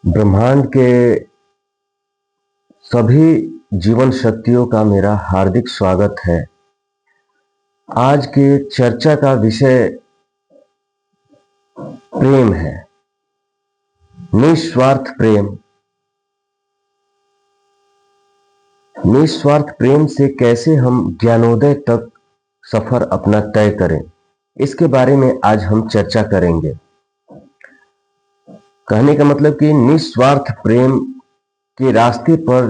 ब्रह्मांड के सभी जीवन शक्तियों का मेरा हार्दिक स्वागत है। आज की चर्चा का विषय प्रेम है, निस्वार्थ प्रेम। निस्वार्थ प्रेम से कैसे हम ज्ञानोदय तक सफर अपना तय करें, इसके बारे में आज हम चर्चा करेंगे। कहने का मतलब कि निस्वार्थ प्रेम के रास्ते पर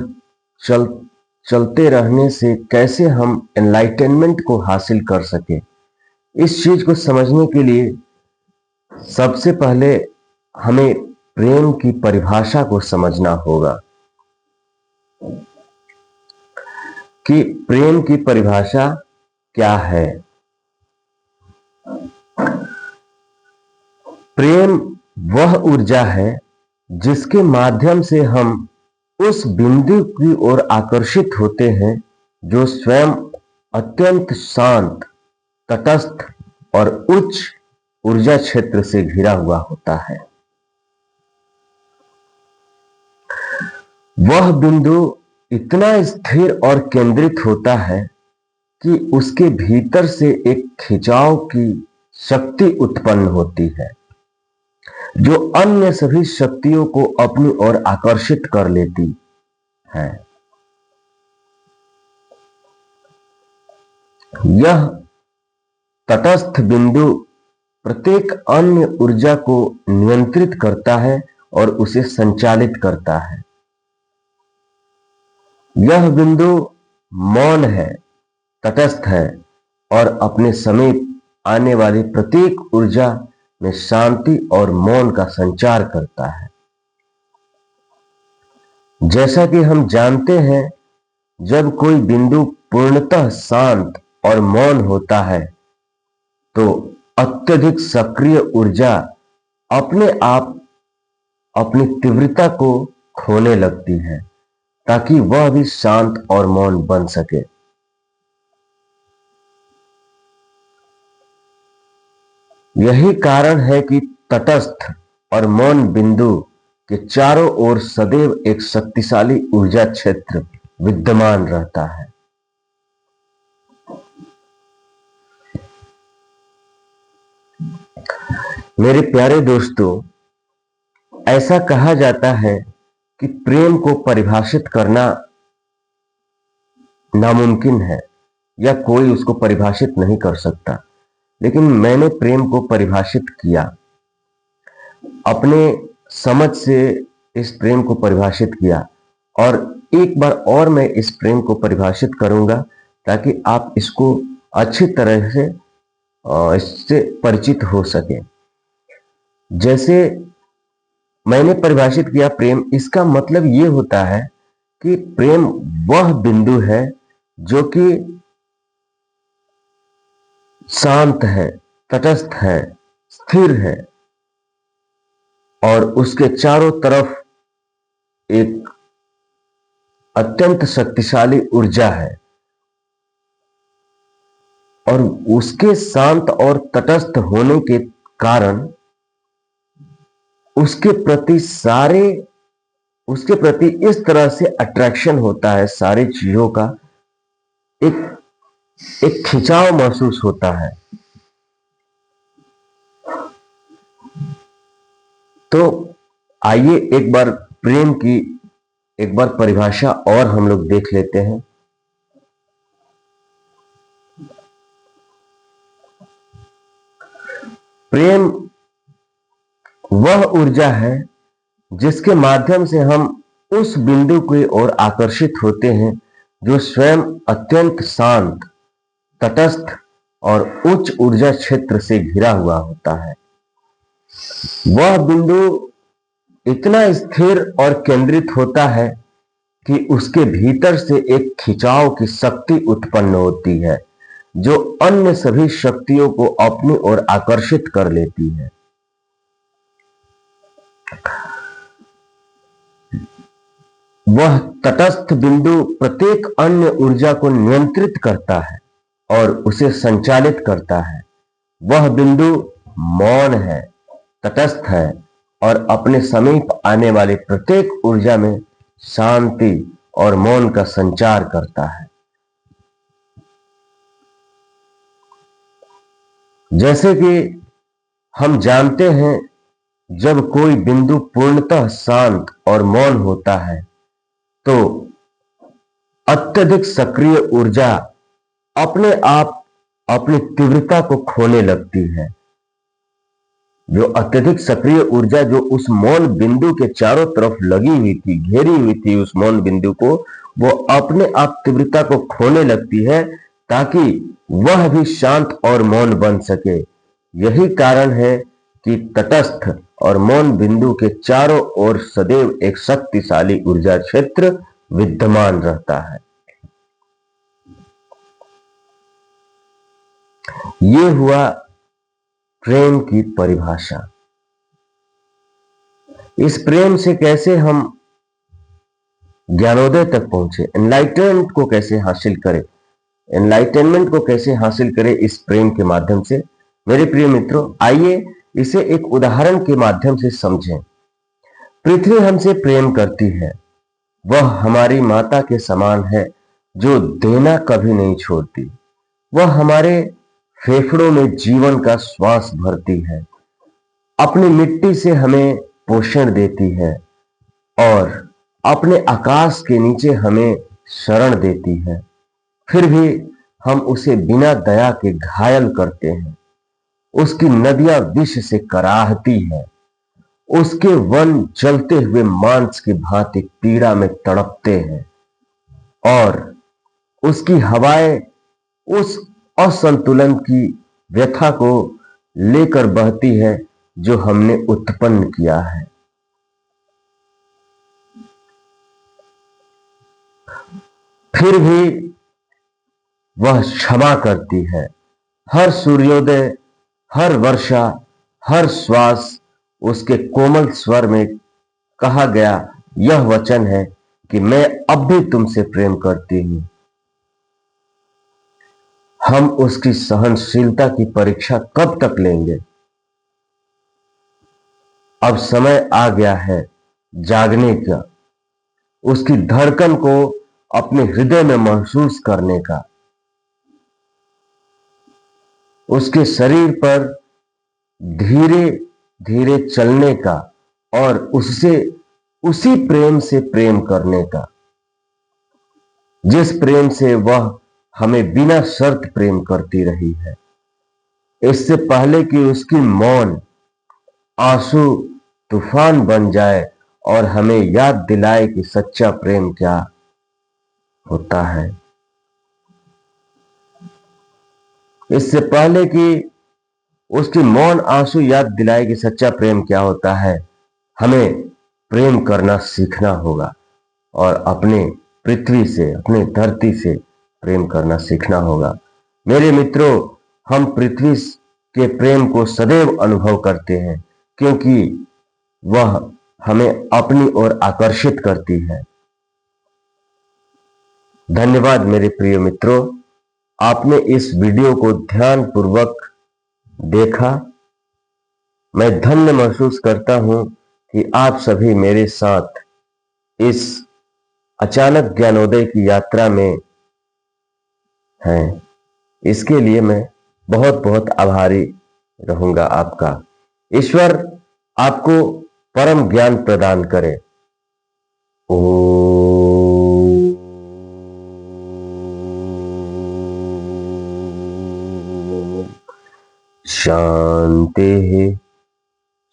चलते रहने से कैसे हम एनलाइटनमेंट को हासिल कर सके। इस चीज को समझने के लिए सबसे पहले हमें प्रेम की परिभाषा को समझना होगा कि प्रेम की परिभाषा क्या है। प्रेम वह ऊर्जा है जिसके माध्यम से हम उस बिंदु की ओर आकर्षित होते हैं जो स्वयं अत्यंत शांत, तटस्थ और उच्च ऊर्जा क्षेत्र से घिरा हुआ होता है। वह बिंदु इतना स्थिर और केंद्रित होता है कि उसके भीतर से एक खिंचाव की शक्ति उत्पन्न होती है जो अन्य सभी शक्तियों को अपनी ओर आकर्षित कर लेती है। यह तटस्थ बिंदु प्रत्येक अन्य ऊर्जा को नियंत्रित करता है और उसे संचालित करता है। यह बिंदु मौन है, तटस्थ है और अपने समीप आने वाली प्रत्येक ऊर्जा में शांति और मौन का संचार करता है। जैसा कि हम जानते हैं, जब कोई बिंदु पूर्णतः शांत और मौन होता है तो अत्यधिक सक्रिय ऊर्जा अपने आप अपनी तीव्रता को खोने लगती है ताकि वह भी शांत और मौन बन सके। यही कारण है कि तटस्थ और मौन बिंदु के चारों ओर सदैव एक शक्तिशाली ऊर्जा क्षेत्र विद्यमान रहता है। मेरे प्यारे दोस्तों, ऐसा कहा जाता है कि प्रेम को परिभाषित करना नामुमकिन है या कोई उसको परिभाषित नहीं कर सकता, लेकिन मैंने प्रेम को परिभाषित किया। अपने समझ से इस प्रेम को परिभाषित किया और एक बार और मैं इस प्रेम को परिभाषित करूंगा ताकि आप इसको अच्छी तरह से इससे परिचित हो सके। जैसे मैंने परिभाषित किया प्रेम, इसका मतलब ये होता है कि प्रेम वह बिंदु है जो कि शांत है, तटस्थ है, स्थिर है और उसके चारों तरफ एक अत्यंत शक्तिशाली ऊर्जा है और उसके शांत और तटस्थ होने के कारण उसके प्रति इस तरह से अट्रैक्शन होता है, सारी चीजों का एक खिंचाव महसूस होता है। तो आइए एक बार प्रेम की एक बार परिभाषा और हम लोग देख लेते हैं। प्रेम वह ऊर्जा है जिसके माध्यम से हम उस बिंदु की ओर आकर्षित होते हैं जो स्वयं अत्यंत शांत, तटस्थ और उच्च ऊर्जा क्षेत्र से घिरा हुआ होता है। वह बिंदु इतना स्थिर और केंद्रित होता है कि उसके भीतर से एक खिंचाव की शक्ति उत्पन्न होती है जो अन्य सभी शक्तियों को अपनी ओर आकर्षित कर लेती है। वह तटस्थ बिंदु प्रत्येक अन्य ऊर्जा को नियंत्रित करता है और उसे संचालित करता है। वह बिंदु मौन है, तटस्थ है और अपने समीप आने वाली प्रत्येक ऊर्जा में शांति और मौन का संचार करता है। जैसे कि हम जानते हैं, जब कोई बिंदु पूर्णतः शांत और मौन होता है तो अत्यधिक सक्रिय ऊर्जा अपने आप अपनी तीव्रता को खोने लगती है। जो अत्यधिक सक्रिय ऊर्जा जो उस मौन बिंदु के चारों तरफ लगी हुई थी, घेरी हुई थी उस मौन बिंदु को, वो अपने आप तीव्रता को खोने लगती है ताकि वह भी शांत और मौन बन सके। यही कारण है कि तटस्थ और मौन बिंदु के चारों ओर सदैव एक शक्तिशाली ऊर्जा क्षेत्र विद्यमान रहता है। ये हुआ प्रेम की परिभाषा। इस प्रेम से कैसे हम ज्ञानोदय तक पहुंचे, एनलाइटनमेंट को कैसे हासिल करें, एनलाइटनमेंट को कैसे हासिल करें इस प्रेम के माध्यम से। मेरे प्रिय मित्रों, आइए इसे एक उदाहरण के माध्यम से समझें। पृथ्वी हमसे प्रेम करती है। वह हमारी माता के समान है जो देना कभी नहीं छोड़ती। वह हमारे फेफड़ों में जीवन का श्वास भरती है, अपनी मिट्टी से हमें पोषण देती है और अपने आकाश के नीचे हमें शरण देती है। फिर भी हम उसे बिना दया के घायल करते हैं। उसकी नदियां विष से कराहती है। उसके वन जलते हुए मांस की भांति पीड़ा में तड़पते हैं और उसकी हवाएं उस असंतुलन की व्यथा को लेकर बहती है जो हमने उत्पन्न किया है। फिर भी वह क्षमा करती है। हर सूर्योदय, हर वर्षा, हर श्वास उसके कोमल स्वर में कहा गया यह वचन है कि मैं अब भी तुमसे प्रेम करती हूं। हम उसकी सहनशीलता की परीक्षा कब तक लेंगे? अब समय आ गया है जागने का, उसकी धड़कन को अपने हृदय में महसूस करने का, उसके शरीर पर धीरे धीरे चलने का और उससे उसी प्रेम से प्रेम करने का जिस प्रेम से वह हमें बिना शर्त प्रेम करती रही है। इससे पहले कि उसकी मौन आंसू तूफान बन जाए और हमें याद दिलाए कि सच्चा प्रेम क्या होता है। इससे पहले कि उसकी मौन आंसू याद दिलाए कि सच्चा प्रेम क्या होता है, हमें प्रेम करना सीखना होगा और अपने पृथ्वी से, अपने धरती से प्रेम करना सीखना होगा। मेरे मित्रों, हम पृथ्वी के प्रेम को सदैव अनुभव करते हैं क्योंकि वह हमें अपनी ओर आकर्षित करती है। धन्यवाद मेरे प्रिय मित्रों, आपने इस वीडियो को ध्यानपूर्वक देखा। मैं धन्य महसूस करता हूं कि आप सभी मेरे साथ इस अचानक ज्ञानोदय की यात्रा में हैं। इसके लिए मैं बहुत बहुत आभारी रहूंगा आपका। ईश्वर आपको परम ज्ञान प्रदान करे। शांति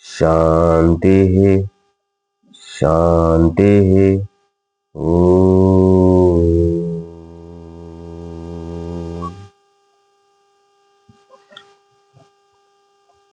शांति शांति। ओम।